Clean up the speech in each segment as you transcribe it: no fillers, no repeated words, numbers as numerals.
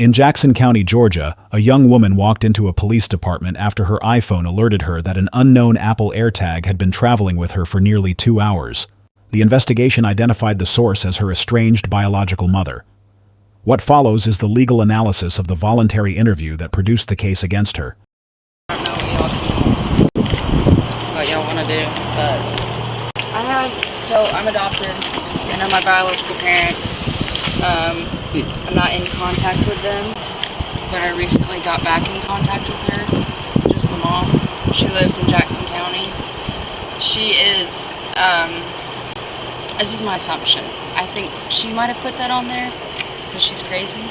In Jackson County, Georgia, a young woman walked into a police department after her iPhone alerted her that an unknown Apple AirTag had been traveling with her for nearly 2 hours. The investigation identified the source as her estranged biological mother. What follows is the legal analysis of the voluntary interview that produced the case against her. I don't know what y'all want to do, but I'm adopted. I know my biological parents. I'm not in contact with them, but I recently got back in contact with her, just the mom. She lives in Jackson County. She is, this is my assumption, I think she might have put that on there because she's crazy.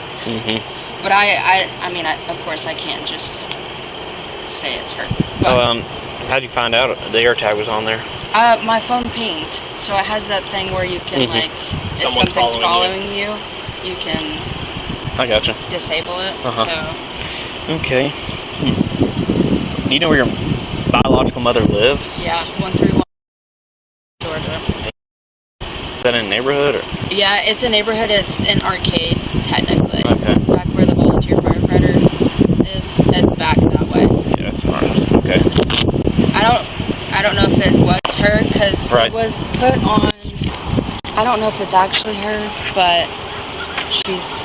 But I mean, of course I can't just say it's her. But, how'd you find out the AirTag was on there? my phone pinged, so it has that thing where you can like, if Someone's something's following following you, you can I gotcha. disable it. So Okay. Do you know where your biological mother lives? yeah, 131 Georgia. Is that in a neighborhood or? Yeah, it's a neighborhood. It's an arcade, technically. Okay. Back where the volunteer firefighter is, it's back that way. Yeah, that's nice. Okay. I don't know if it was her because Right. it was put on. I don't know if it's actually her, but she's.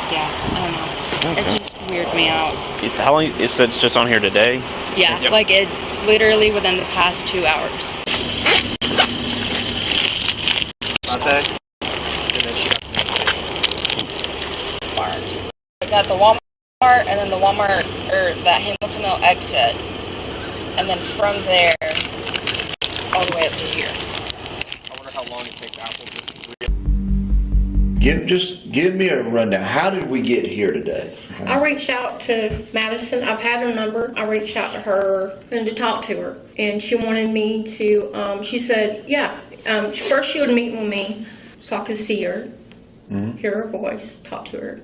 Yeah, I don't know. Okay. It just weirded me out. How long? It said it's just on here today. Yeah, Yep. like it literally within the past 2 hours. Okay. I got the Walmart and then the Walmart or that Hamilton Mill exit, and then from there all the way up to here. I wonder how long it takes Apple to. Give me a rundown. How did we get here today? I reached out to Mathiason. I've had her number. I reached out to her and to talk to her. And she wanted me to, she said, yeah. First she would meet with me so I could see her, hear her voice, talk to her.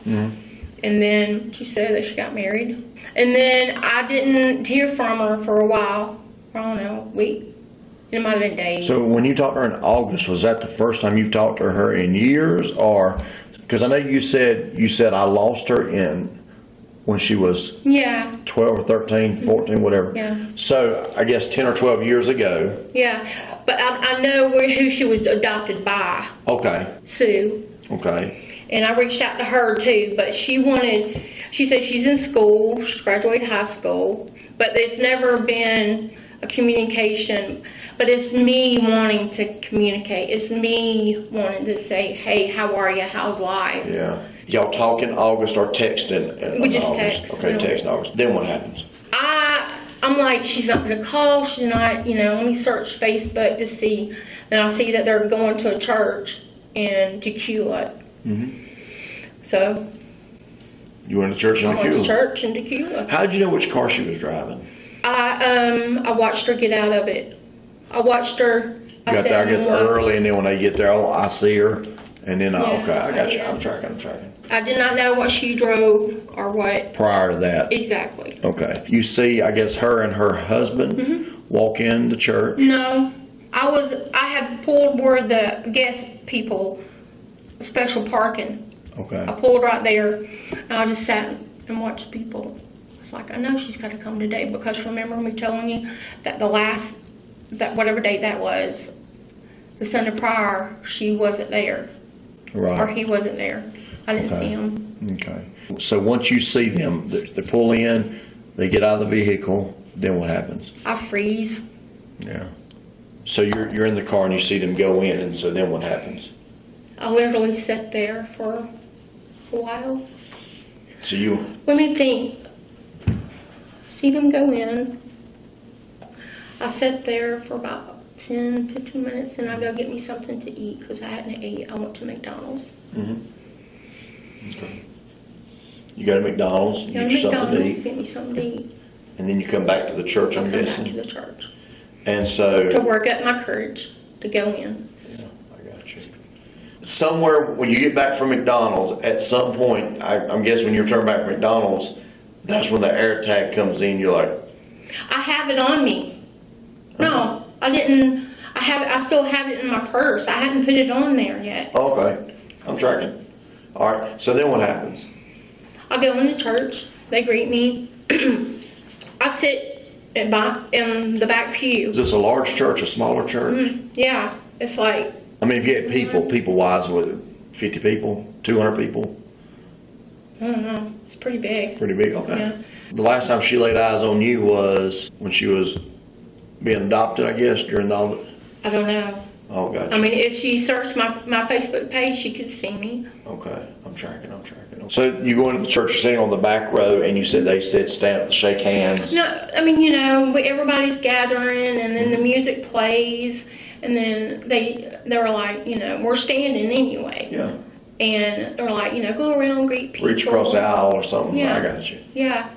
And then she said that she got married. And then I didn't hear from her for a while. I don't know, a week. It might have been days. So when you talked to her in August, was that the first time you've talked to her in years, or because I know you said I lost her when she was Yeah. 12 or 13, 14, whatever. Yeah. So I guess 10 or 12 years ago. Yeah. But I know who she was adopted by. Okay. Sue. Okay. And I reached out to her too, but she said she's in school, she's graduated high school, but there's never been a communication. But it's me wanting to communicate. It's me wanting to say, hey, how are you? How's life? Yeah. Y'all talk in August or texting? We just August. text. Okay, text in August. Then what happens? I'm like, she's not going to call. She's not, let me search Facebook to see. Then I see that they're going to a church in Tequila. So You went to church in I went to Tequila. church in Tequila. How'd you know which car she was driving? I watched her get out of it. I watched her. You got there, I guess, early, and then when I get there, I see her, and then Yeah, okay, I got you. yeah. I'm tracking. I did not know what she drove or what Prior to that, exactly. okay. You see, I guess, her and her husband walk in the church. No, I had pulled where the guest people special parking. Okay. I pulled right there, and I just sat and watched people. It's like, I know she's got to come today, because remember me telling you that that whatever date that was, the Sunday prior, she wasn't there. Right. Or he wasn't there. I didn't Okay. see him. Okay. So once you see them, they pull in, they get out of the vehicle. Then what happens? I freeze. Yeah. So you're in the car and you see them go in, and so then what happens? I literally sat there for a while. So you. Let me think. See them go in. I sat there for about 10, 15 minutes, and I go get me something to eat because I hadn't ate. I went to McDonald's. Okay. You go to McDonald's, Go get to you something to McDonald's, eat, get me something to eat. and then you come back to the church, I'm Come back guessing. to the church And so. to work up my courage to go in. Yeah, I got you. Somewhere when you get back from McDonald's, at some point, I'm guessing when you return back from McDonald's, that's when the AirTag comes in. You're like, I have it on me. No, I didn't. I still have it in my purse. I hadn't put it on there yet. okay, I'm tracking. All right. So then what happens? I go into church. They greet me. I sit in the back pew. Is this a large church, a smaller church? Yeah, it's like, I mean, if you get people-wise, with 50 people, 200 people? I don't know. It's pretty big. Pretty big, okay. Yeah. The last time she laid eyes on you was when she was being adopted, I guess, during all the... I don't know. Oh, gotcha. I mean, if she searched my Facebook page, she could see me. Okay, I'm tracking. So you go into the church, you're sitting on the back row, and you said they said stand up, shake hands. No, I mean, you know, everybody's gathering, and then the music plays, and then they were like, you know, we're standing anyway. Yeah. And they're like, you know, go around, greet people. Reach across the aisle or something. Yeah. I got you. Yeah.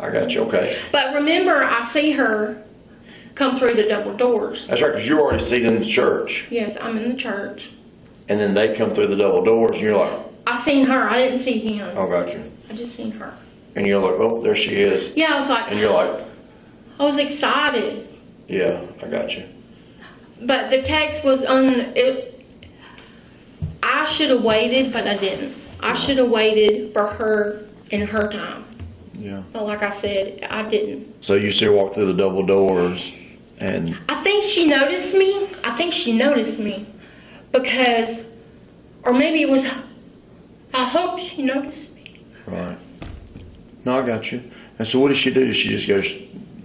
I got you, okay. But remember, I see her come through the double doors. That's right, because you're already seated in the church. Yes, I'm in the church. And then they come through the double doors, and you're like... I seen her. I didn't see him. Oh, got you. I just seen her. And you're like, oh, there she is. Yeah, I was like... And you're like... I was excited. Yeah, I got you. But the text was I should have waited, but I didn't. I should have waited for her in her time. Yeah. But like I said, I didn't. So you see her walk through the double doors, and... I think she noticed me. Because, or maybe it was, I hope she noticed me. Right. No, I got you. And so what did she do? Did she just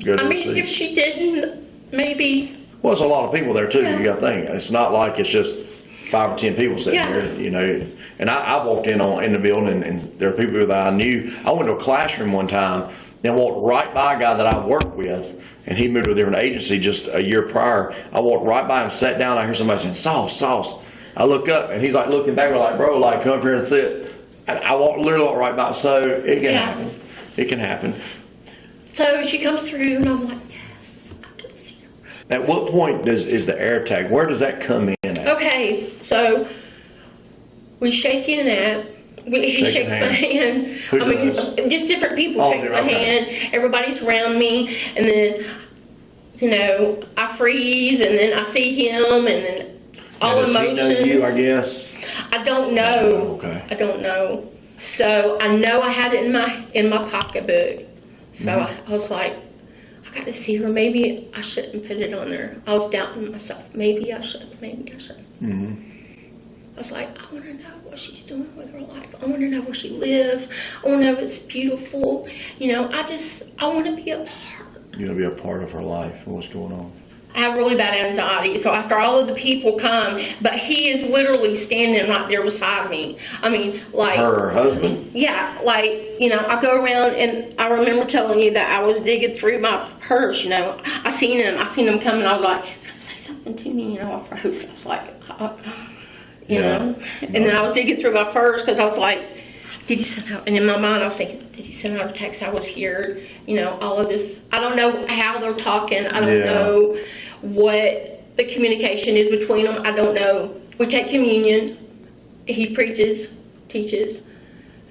go to I the mean, seat? if she didn't, maybe. Well, there's a lot of people there too. Yeah. You got to think. It's not like it's just 5 or 10 people sitting Yeah. here, you know. And I walked in the building, and there are people that I knew. I went to a classroom one time and walked right by a guy that I worked with, and he moved to a different agency just a year prior. I walked right by him, sat down. I hear somebody saying, "Sauce." I look up, and he's like looking back, like, "Bro, like, come up here and sit." And I literally walked right by. So it can happen. It can happen. So she comes through, and I'm like, yes, I can see her. At what point is the AirTag? Where does that come in at? Okay, so we shake in at. He Shaking shakes my hands. hand. Who I mean, does? just different people Oh, shakes my okay. hand. Everybody's around me, and then, you know, I freeze, and then I see him, and then all Now, does emotions. he know you, I guess? I don't know. Okay. I don't know. So I know I had it in my pocketbook. So Mm-hmm. I was like, I got to see her. Maybe I shouldn't put it on there. I was doubting myself. Maybe I shouldn't. Mm-hmm. I was like, I want to know what she's doing with her life. I want to know where she lives. I want to know if it's beautiful. You know, I want to be a part. You're going to be a part of her life and what's going on. I have really bad anxiety. So after all of the people come, but he is literally standing right there beside me. I mean, like. Her husband? Yeah, like, you know, I go around, and I remember telling you that I was digging through my purse, you know. I seen him coming. I was like, he's going to say something to me, you know. I froze. I was like, you know. And then I was digging through my purse because I was like, did he send out? And in my mind, I was thinking, did he send out a text? I was here, you know, all of this. I don't know how they're talking. I don't know what the communication is between them. I don't know. We take communion. He preaches, teaches.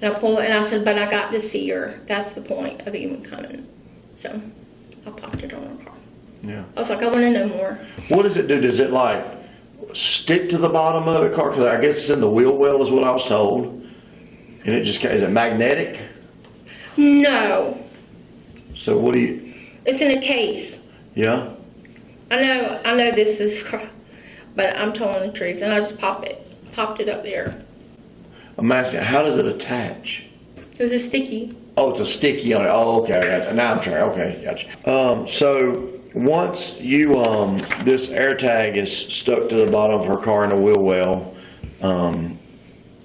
And I pull it, and I said, but I got to see her. That's the point of even coming. So I popped it on her car. Yeah. I was like, I want to know more. What does it do? Does it like stick to the bottom of the car? Because I guess it's in the wheel well is what I was told. And it just, is it magnetic? No. So what do you? It's in a case. Yeah. I know this is, but I'm telling the truth, and I just popped it up there. I'm asking, how does it attach? It was a sticky. Oh, it's a sticky on it. Oh, okay. I got it. Now I'm trying. Okay, gotcha. So once you this AirTag is stuck to the bottom of her car in a wheel well,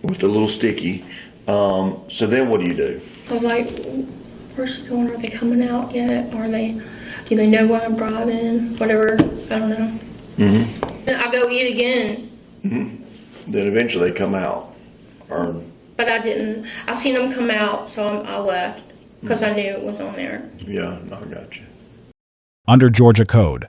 with the little sticky. So then what do you do? I was like, where's she going? Are they coming out yet? Do they know what I'm driving? Whatever. I don't know. Mm-hmm. I'll go eat again. Mm-hmm. Then eventually they come out. But I didn't. I seen them come out, so I left because I knew it was on there. Yeah, no, I got you. Under Georgia Code,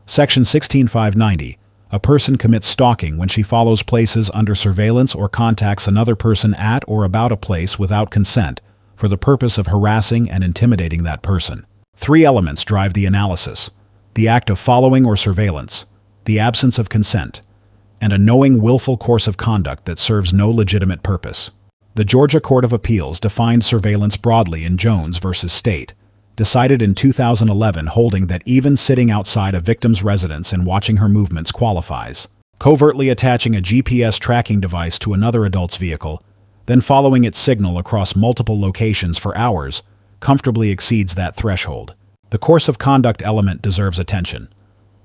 Section 16590, a person commits stalking when she follows places under surveillance or contacts another person at or about a place without consent for the purpose of harassing and intimidating that person. 3 elements drive the analysis: the act of following or surveillance, the absence of consent, and a knowing, willful course of conduct that serves no legitimate purpose. The Georgia Court of Appeals defined surveillance broadly in Jones v. State, decided in 2011 holding that even sitting outside a victim's residence and watching her movements qualifies. Covertly attaching a GPS tracking device to another adult's vehicle, then following its signal across multiple locations for hours, comfortably exceeds that threshold. The course of conduct element deserves attention.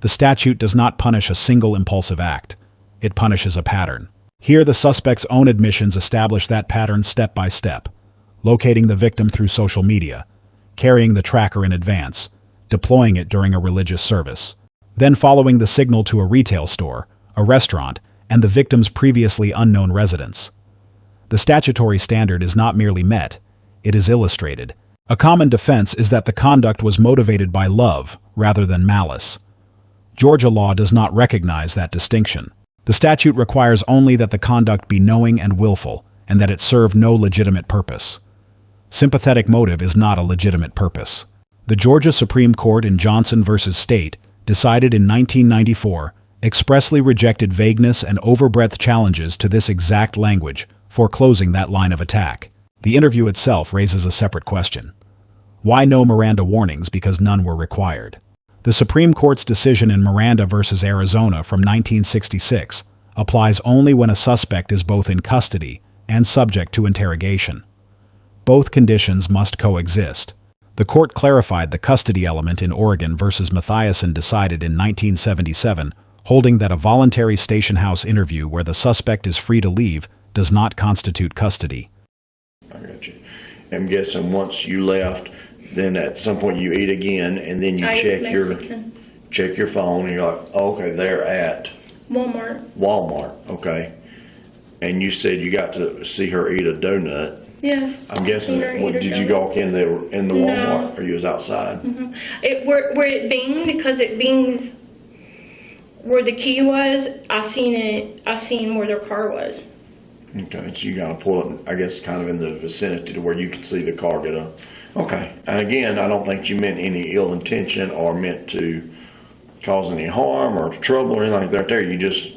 The statute does not punish a single impulsive act. It punishes a pattern. Here, the suspect's own admissions establish that pattern step by step, locating the victim through social media, carrying the tracker in advance, deploying it during a religious service, then following the signal to a retail store, a restaurant, and the victim's previously unknown residence. The statutory standard is not merely met, it is illustrated. A common defense is that the conduct was motivated by love rather than malice. Georgia law does not recognize that distinction. The statute requires only that the conduct be knowing and willful, and that it serve no legitimate purpose. Sympathetic motive is not a legitimate purpose. The Georgia Supreme Court in Johnson v. State, decided in 1994, expressly rejected vagueness and overbreadth challenges to this exact language, foreclosing that line of attack. The interview itself raises a separate question. Why no Miranda warnings because none were required? The Supreme Court's decision in Miranda v. Arizona from 1966 applies only when a suspect is both in custody and subject to interrogation. Both conditions must coexist. The court clarified the custody element in Oregon v. Mathiason, decided in 1977, holding that a voluntary station house interview where the suspect is free to leave does not constitute custody. I got you. I'm guessing once you left, then at some point you eat again, and then you check your phone, and you're like, oh, okay, they're at Walmart, okay. And you said you got to see her eat a donut. Yeah. I'm guessing. Did you go in the Walmart, or you was outside? Mm-hmm. Where it binged, because it binged where the key was. I seen where their car was. Okay, so you gotta pull it, I guess, kind of in the vicinity to where you can see the car get up. Okay, and again, I don't think you meant any ill intention or meant to cause any harm or trouble or anything like that there. You just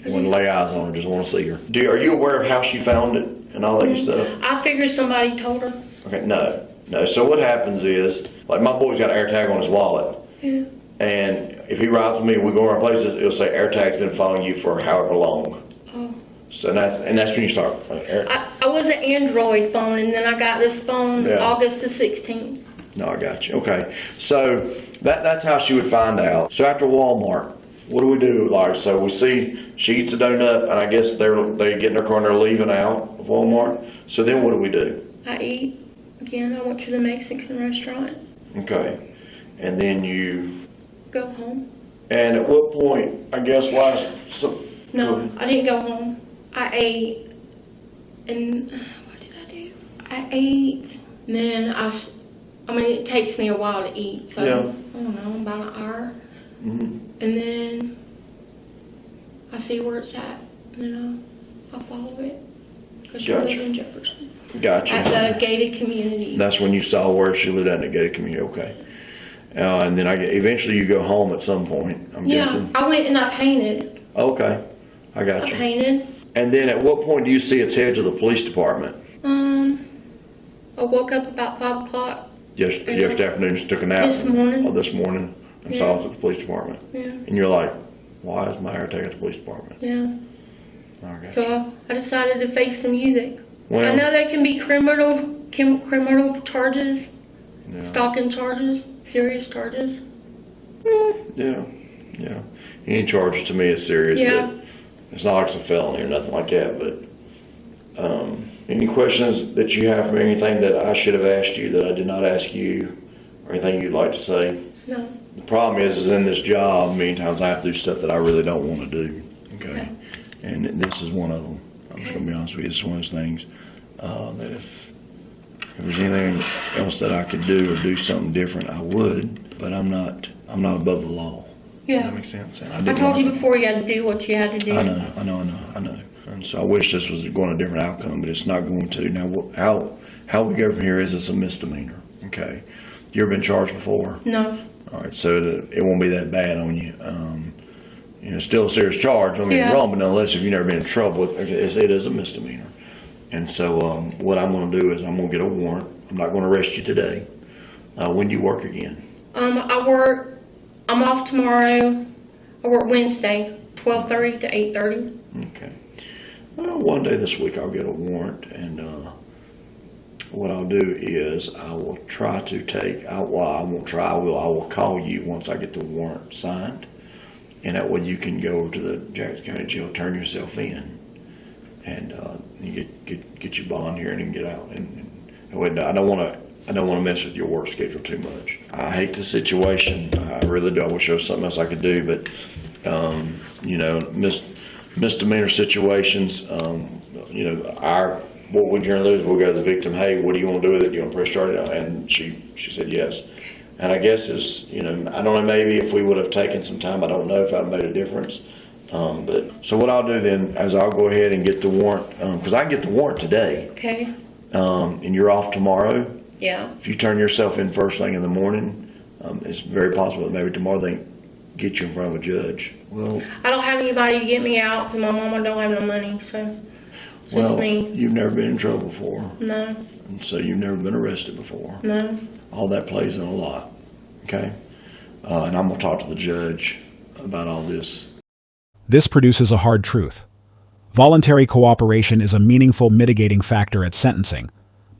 want to lay eyes on her, just want to see her. Are you aware of how she found it and all that good stuff? I figured somebody told her. Okay, no. So what happens is, like my boy's got an AirTag on his wallet. Yeah. And if he rides with me, we go around places, it'll say AirTag's been following you for however long. Oh. So that's when you start. I was an Android phone, and then I got this phone August the 16th. No, I got you. Okay, so that's how she would find out. So after Walmart, what do we do? Like, so we see she eats a donut, and I guess they get in their car and they're leaving out of Walmart. So then what do we do? I eat again. I went to the Mexican restaurant. Okay, and then you go home. And at what point? I guess No, I didn't go home. I ate, and what did I do? I ate, and then I mean, it takes me a while to eat, so I don't know, about an hour. Mm-hmm. And then I see where it's at, I follow it. Because she lives in Jefferson. Gotcha. At the gated community. That's when you saw where she lived at the gated community, okay. And then eventually you go home at some point, I'm guessing. Yeah, I went and I painted. Okay, I got you. I painted. And then at what point do you see it's head to the police department? I woke up about 5 o'clock. Yesterday afternoon, just took a nap. This morning. This morning, and saw it at the police department. Yeah. And you're like, why is my AirTag at the police department? Yeah. Okay. So I decided to face the music. Well, I know they can be criminal charges, stalking charges, serious charges. Yeah. Any charges to me is serious, but it's not like it's a felony or nothing like that. But any questions that you have for me, anything that I should have asked you that I did not ask you, or anything you'd like to say? No. The problem is in this job, many times I have to do stuff that I really don't want to do. Okay. And this is one of them. I'm just going to be honest with you. It's one of those things that if there's anything else that I could do or do something different, I would. But I'm not above the law. Yeah. That makes sense. I told you before you had to do what you had to do. I know. And so I wish this was going a different outcome, but it's not going to. Now, how we go from here is it's a misdemeanor. Okay. You ever been charged before? No. All right. So it won't be that bad on you. Still a serious charge. Don't get me wrong, but nonetheless, if you've never been in trouble with it is a misdemeanor. And so what I'm going to do is I'm going to get a warrant. I'm not going to arrest you today. When do you work again? I'm off tomorrow. I work Wednesday, 12:30 to 8:30. Okay. Well, one day this week I'll get a warrant, and what I'll do is I will try to take, I won't try, I will call you once I get the warrant signed, and that way you can go over to the Jackson County Jail, turn yourself in, and you get your bond here and get out. And I don't want to mess with your work schedule too much. I hate the situation. I really do. I wish there was something else I could do, but misdemeanor situations, what we generally do is we'll go to the victim, hey, what do you want to do with it? Do you want to press start it? And she said yes. And I guess I don't know, maybe if we would have taken some time, I don't know if I'd made a difference. So what I'll do then is I'll go ahead and get the warrant, because I can get the warrant today. Okay. And you're off tomorrow. Yeah. If you turn yourself in first thing in the morning, it's very possible that maybe tomorrow they get you in front of a judge. Well, I don't have anybody to get me out because my mama don't have no money, so it's just me. You've never been in trouble before. No. And so you've never been arrested before. No. All that plays in a lot, okay? And I'm gonna talk to the judge about all this. This produces a hard truth. Voluntary cooperation is a meaningful mitigating factor at sentencing,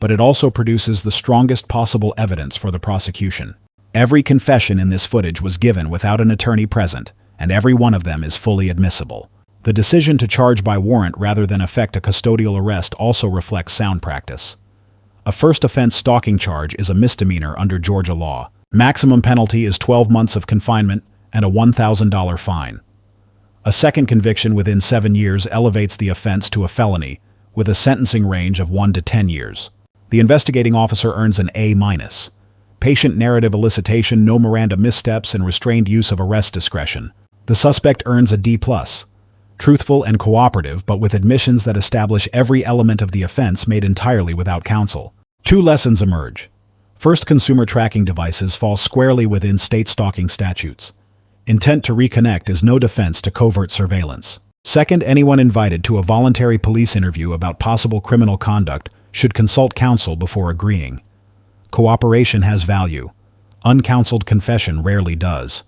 but it also produces the strongest possible evidence for the prosecution. Every confession in this footage was given without an attorney present, and every one of them is fully admissible. The decision to charge by warrant rather than effect a custodial arrest also reflects sound practice. A first offense stalking charge is a misdemeanor under Georgia law. Maximum penalty is 12 months of confinement and a $1,000 fine. A second conviction within 7 years elevates the offense to a felony, with a sentencing range of 1 to 10 years. The investigating officer earns an A-. Patient narrative elicitation, no Miranda missteps, and restrained use of arrest discretion. The suspect earns a D+. Truthful and cooperative, but with admissions that establish every element of the offense made entirely without counsel. 2 lessons emerge. First, consumer tracking devices fall squarely within state stalking statutes. Intent to reconnect is no defense to covert surveillance. Second, anyone invited to a voluntary police interview about possible criminal conduct should consult counsel before agreeing. Cooperation has value. Uncounseled confession rarely does.